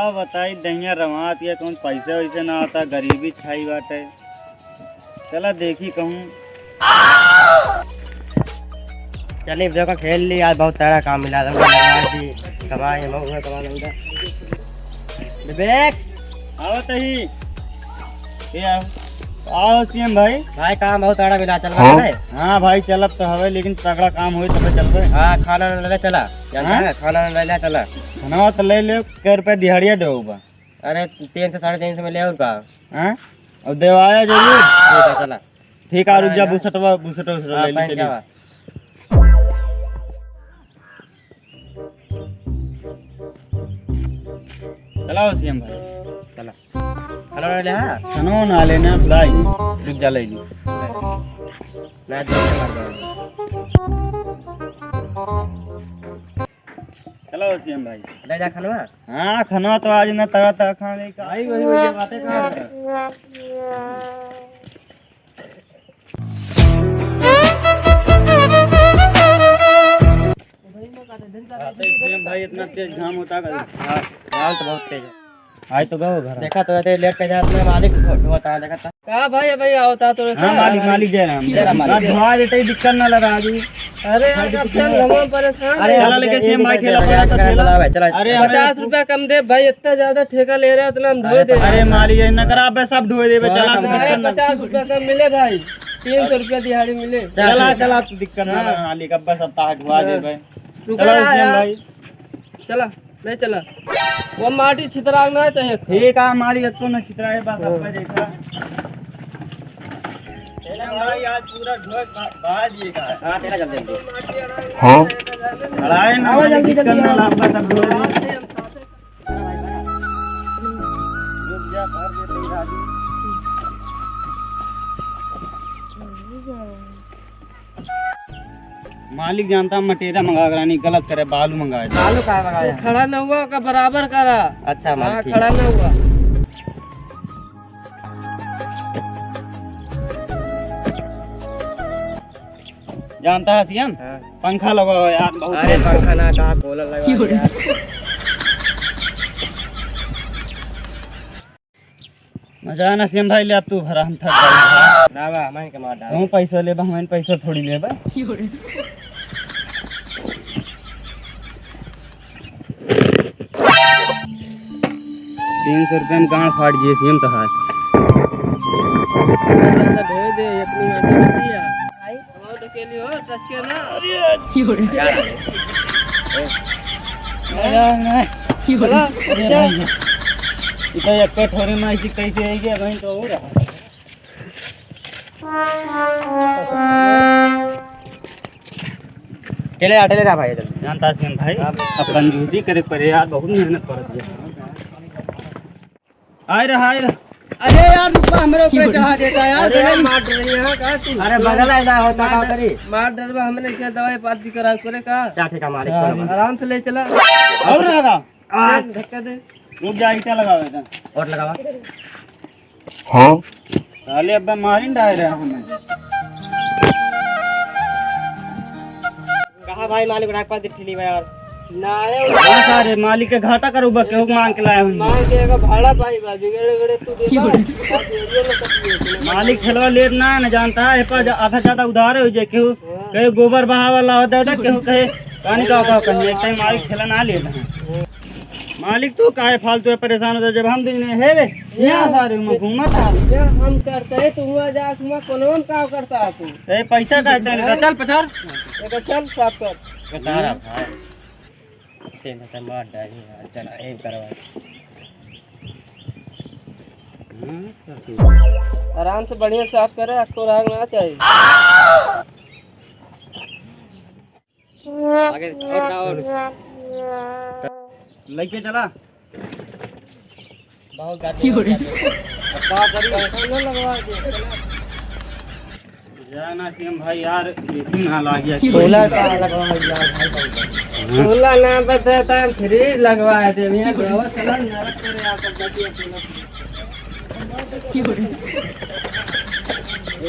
का बताई दहिया रवात या कौन पैसे वैसे ना आता, गरीबी छाई बाटे। चला देखी कहूँ। चलिए देखो खेल ली आज, बहुत सारा काम मिला कमाए कमा लूंगा। विवेक आओ तही ये आओ सीएम भाई काम बहुत सारा मिला, चल रहा है। हाँ भाई चलब तो हवे, लेकिन तगड़ा काम हुई तब चल रहे। हाँ खाना ले चला, खाना ले चला। खाना तो ले ले, कै रुपये दिहाड़िया दो बा। अरे 300 साढ़े 300 में ले और का। हाँ और देवाया जरूर। चला ठीक है, रुक जा। बुसटवा ले ले चलिए। चलाओ सीएम भाई चला। खाना ले हाँ खानो ना लेना लाई, रुक जा ले ली। चलो सीएम भाई ले जा खाना। हाँ खाना तो आज ना तगड़ा तगड़ा खाने का आई, वही बातें कहाँ। भाई इतना तेज घाम होता है। हाल तो बहुत तेज है। आज तो गो घर देखा तो लेट के जाते मालिक होता देखा था। कहा भाई आवता तो। हाँ मालिक जय राम। धोआ देते दिक्कत ना लगा जी। अरे परेशान। अरे चला लेके सीएम भाई ठेला पड़ा था ठेला। अरे 50 रुपया कम दे भाई, इतना ज्यादा ठेका ले रहे हैं, इतना हम ढोए दे। अरे मालिक न करा सब ढोए दे। चला 50 रुपया कम मिले भाई, 300 रुपया दिहाड़ी मिले। चला तो दिक्कत ना मालिक, अब बस अब ढुआ दे भाई। चलो सीएम भाई चला नहीं चला, वो माटी छितराना चाहिए। ठीक है मालिक, तो न छितरा है बस। अब देखा भाई आज पूरा ढोए बाजिएगा। हाँ तेरा जल्दी हाँ लड़ाई ना हो, जल्दी करना लाभ सब ढोए दे। रुक जा, भर दे तेरी राजी। मालिक जानता मटेरियल मंगा कर नहीं, गलत करे, बालू मंगाए। बालू कहाँ मंगाया? खड़ा न हुआ का बराबर करा। अच्छा मालिक खड़ा न हुआ। जानता है सीएम पंखा लगा हुआ यार बहुत। अरे पंखा ना कहा, कूलर लगा यार। मजा ना सीएम भाई ले, अब तू भरा हम थक गए ना बा मैं के मार डाल। तू पैसा ले बा, हम पैसा थोड़ी ले बा। 300 रुपये में गाँव फाट गए सीएम तो है। धोए दे अपनी गाड़ी दिया आई हम तो के लिए हो टच के ना। इतना एक थोड़ी में ऐसी कैसे आई गया भाई तो हो रहा। चले आटे ले भाई जानता सीएम भाई अपन ड्यूटी करे पर यार बहुत मेहनत कर दिया। आए रहा। अरे यार हमरे ऊपर चढ़ा देता यार। अरे मार डर यहां का तू। अरे बगल ऐसा होता का करी मार डरवा हमने क्या दवाई पाती करा करे का क्या ठेका मालिक आराम से ले चला और लगा धक्का दे। रुक जा, क्या लगावे था और लगावा। हां साले अब मारिन डाल रहे हमें। कहा भाई मालिक राख पास ठिली भाई यार ना आए सारे मालिक के घाटा करू बा, केहू मांग के लाए मांग के का भाड़ा पाई बा बिगड़े तू दे। मालिक खेलवा लेट ना न जानता है, पर आधा ज्यादा उधार हो जाए। केहू कहे गोबर बहा वाला होता है, केहू कहे पानी का कहीं एक टाइम मालिक खेला ना लेता है। मालिक तू काहे फालतू परेशान होता, जब हम दिन है रे यहाँ सारे घूमा था हम करते है तू हुआ जा कोनो काम करता है तू पैसा का चल पचार चल साफ कर बता मार डाली चला एक करवा आराम से बढ़िया साफ करे, आपको राग ना चाहिए। आगे लेके चला बहुत गाड़ी लगवा दे जाना सीएम भाई यार, ना ला गया सोलर का लगवा यार भाई। सोलर ना बताता फ्री लगवाए थे भैया ग्राहक चला नरक करे आप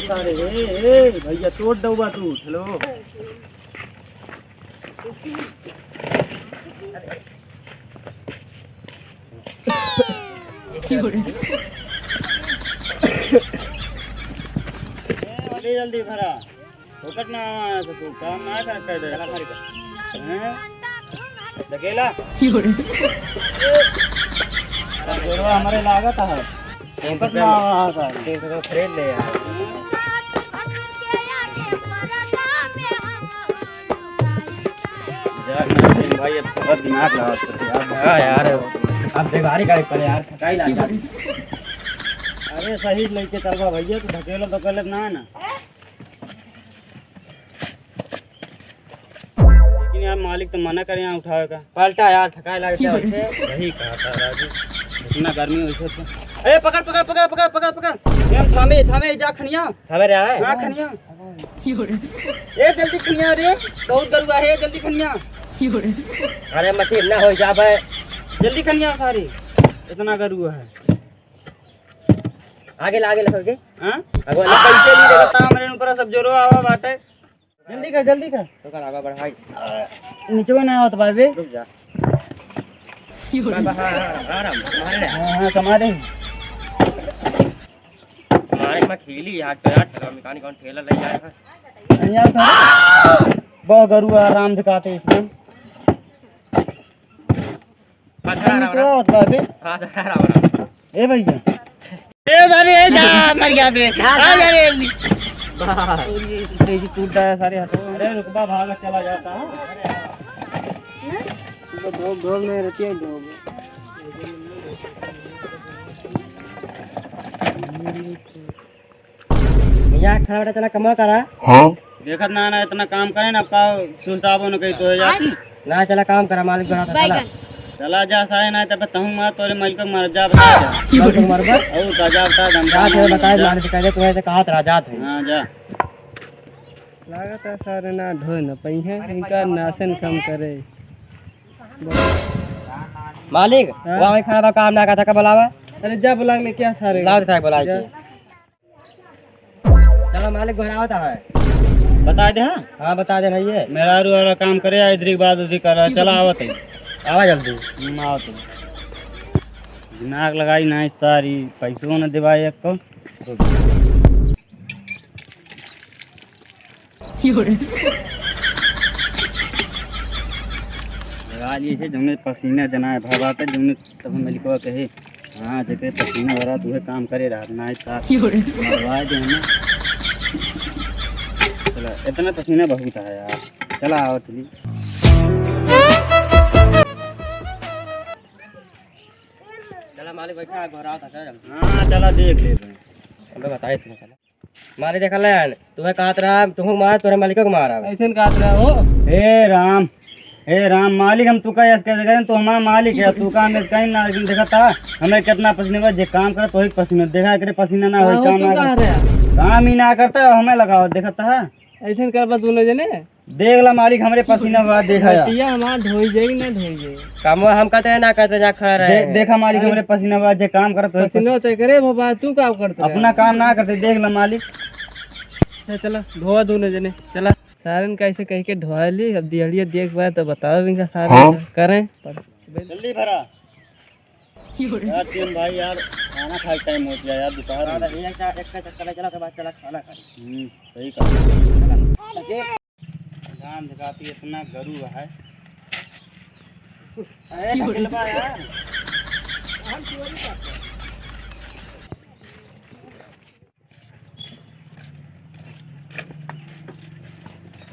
सारे ए भैया तोड़ दऊबा तू। हेलो जल्दी भरा फोकट ना आया तो तू काम ना कर दे अकेला हमारे लागत है फोकट ना आया तो खरीद ले यार भाई अब बहुत दिमाग लगा यार अब बेगारी गाड़ी पड़े यार थकाई लग जाती अरे सही लेके चलवा भैया तो ढकेलो तो गलत ना है ना लेकिन यार मालिक तो मना करे यहाँ उठावे का पलटा यार थकाई लगे वही कहा था राजू इतना गर्मी वैसे तो अरे पकड़ पकड़ पकड़ पकड़ पकड़ पकड़ हम थामे थामे जा खनिया थामे रे है हां खनिया ए जल्दी खनिया रे बहुत गरुआ है जल्दी खनिया अरे मशीन ना हो जावे जल्दी खनिया सारी इतना गरुआ है आगे लागे लगोगे हां अगो ना पैसे ली देता हमरे ऊपर सब जोरो आवा बाटे जल्दी कर तो कर आगा बढ़ाई नीचे ना आवत बाबे रुक जा आराम हां समारे हमारे में खेली यार यार मैकेनिक कौन ठेला ले जाएगा यार बहुत गरुआ आराम दिखाते इसमें ए भैया ए जा मर गया बे आ जा रे तेजी टूट है सारे हाथों अरे रुकबा भागा चला जाता है दो दो में रहती है दो भैया खड़ा बेटा चला कमा करा हां देखत ना ना इतना काम करे ना का सुल्ताबो न कहीं तो हो जाती ना चला काम करा मालिक बना चला चला जा साए ना तब तहू मार तोरे मालिक को मर जा बता जा मालिक मर बस ओ ताजा बता धमका दे बताए मालिक कह दे तू ऐसे कहा तेरा जात है हां जा लागत है सारे ना ढोए न पई है इनका नाशन कम करे मालिक वहां खड़ा काम ना करता का बुलावा अरे जा बुला ले क्या सारे लाग था बुला के चलो मालिक घर आवता है बता दे हां बता दे नहीं है मेरा वाला काम करे इधर की बात उधर कर चला आवत है आवा जल्दी आओ तो दिमाग लगाई ना सारी पैसों न दिवाई एक को लगा लिए थे जमने पसीना जना भरवाते जमने तब मलिकवा कहे हाँ जगह पसीना भरा तू काम करे रहा ना मरवा दे ना चला इतना पसीना बहुत है यार चला आओ चली चला मालिक बैठा है घर आता चल हां चला देख ले अब बताए तू चला मारे देख ले तुम्हें कहत रहा तुम मार तोरे मालिक को मारा ऐसे कहत रहा हो हे राम मालिक हम तू का कैसे करें तो हमारा मालिक है तू का में कहीं ना देखा था हमें कितना पसीने बस जे काम करे तो ही पसीना देखा करे पसीना ना हो काम ना काम ही ना करता हमें लगाओ देखा था ऐसे करबा दोनों जने देख ला मालिक हमरे पसीना बाद देखा या हमार धोई जाएगी ना धोई जाएगी काम हम कहते हैं ना कहते जा खा रहे देखा मालिक हमरे पसीना बाद जे काम करत हो पसीना तो करे बाबा तू का करते अपना काम ना करते देख ला मालिक चला धोआ दोनों जने चला सारन कैसे कह के धोआ ली अब दिहड़िया देख पाए तो बताओ इनका सारन करें जल्दी भरा यार तीन भाई यार खाना खाए टाइम हो गया यार दोपहर एक का चक्कर चला के बाद चला खाना खा सही कहा जान दिखाती इतना गरू है अरे ढकेलबा यार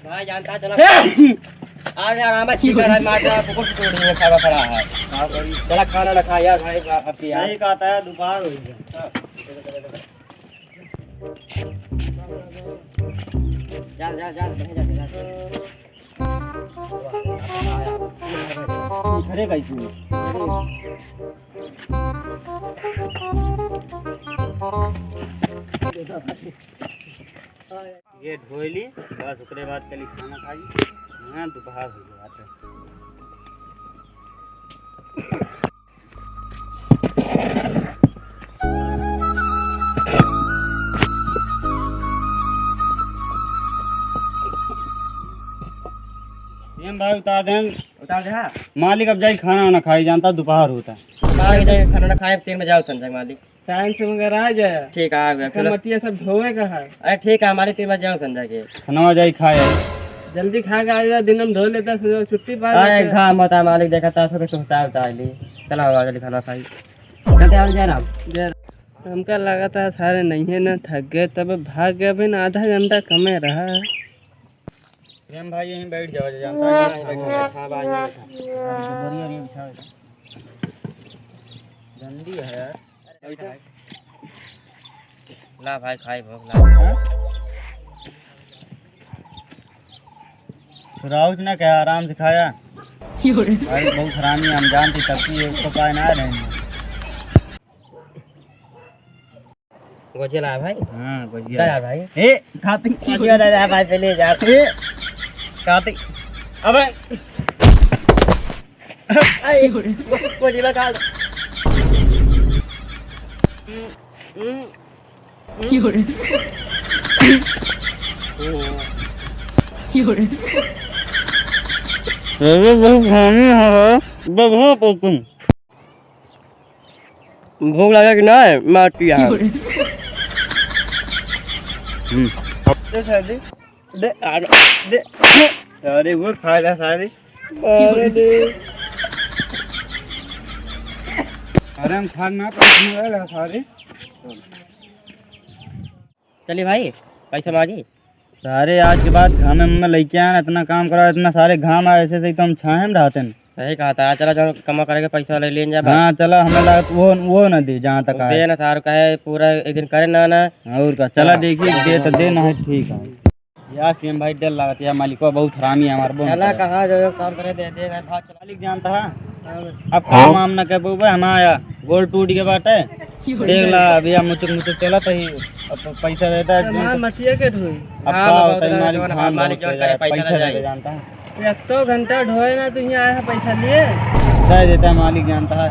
भाई जानता चला आज यार हमें चिकन है मार कुछ तोड़ी है खावा खड़ा है चला खाना ना खा यार भाई अब यार नहीं कहता है दोपहर हो गया जा जा जा खड़े कैसे ये ढोली बस उसके बाद चली खाना खाई हाँ दोपहर हो गया भाई उतार दे मालिक अब जाए खाना वाना खाई जानता दोपहर होता है मालिक जाए खाना खाए 3 बजे आओ संजय मालिक टाइम से वगैरह आ जाए ठीक है आ गया फिर मटिया सब धोए का है अरे ठीक है हमारे 3 बजे आओ संजय के खाना जाई खाए जल्दी खा के आएगा दिन में धो लेता छुट्टी पा अरे खा मत मालिक देखा था तो सोचता होता है चला होगा जल्दी खाना खाई कहते आ जा ना हमका लगा था सारे नहीं है ना थक गए तब भाग गए अभी ना आधा घंटा कमे रहा प्रेम भाई यहीं बैठ जाओ जानता है हां भाई बोरिया नहीं बिछाओ गंदी है यार ला भाई खाई भोग ला राउत ना क्या आराम से खाया भाई बहुत हरामी हम जानते तब की उसको पाए ना रहे गोजिया ला भाई हां गोजिया भाई ए खाती गोजिया ला भाई पहले जा ए खाती अबे आई गोजिया खा अरे बहुत खानी है बहुत तुम भूख लगा कि ना मार पिया दे अरे वो खाएगा सारे अरे हम खाना पड़ेगा सारे चलिए भाई पैसा मांगी सारे आज के बाद घाम में लेके आए इतना काम करा इतना सारे घाम आए ऐसे से तो हम छाए में रहते हैं सही कहा था चला जाओ कमा करके पैसा ले लें जा हाँ चला हमें लगा वो न दे जहाँ तक आए दे ना सार कहे पूरा एक दिन करे ना ना और का चला देखिए दे तो देना है ठीक है यार सीएम भाई डर लगता है मालिको बहुत हरामी है हमारे चला कहा जो काम करे दे दे मालिक जानता है अब काम वाम न कह हम आया गोल टूट के बाटे देख ला भैया मुचुक चला तो ही पैसा रहता है मछिया के ढोई अब क्या होता है मालिक पैसा जानता है 1 घंटा ढोए ना तो यहाँ आया पैसा लिए देता है मालिक जानता है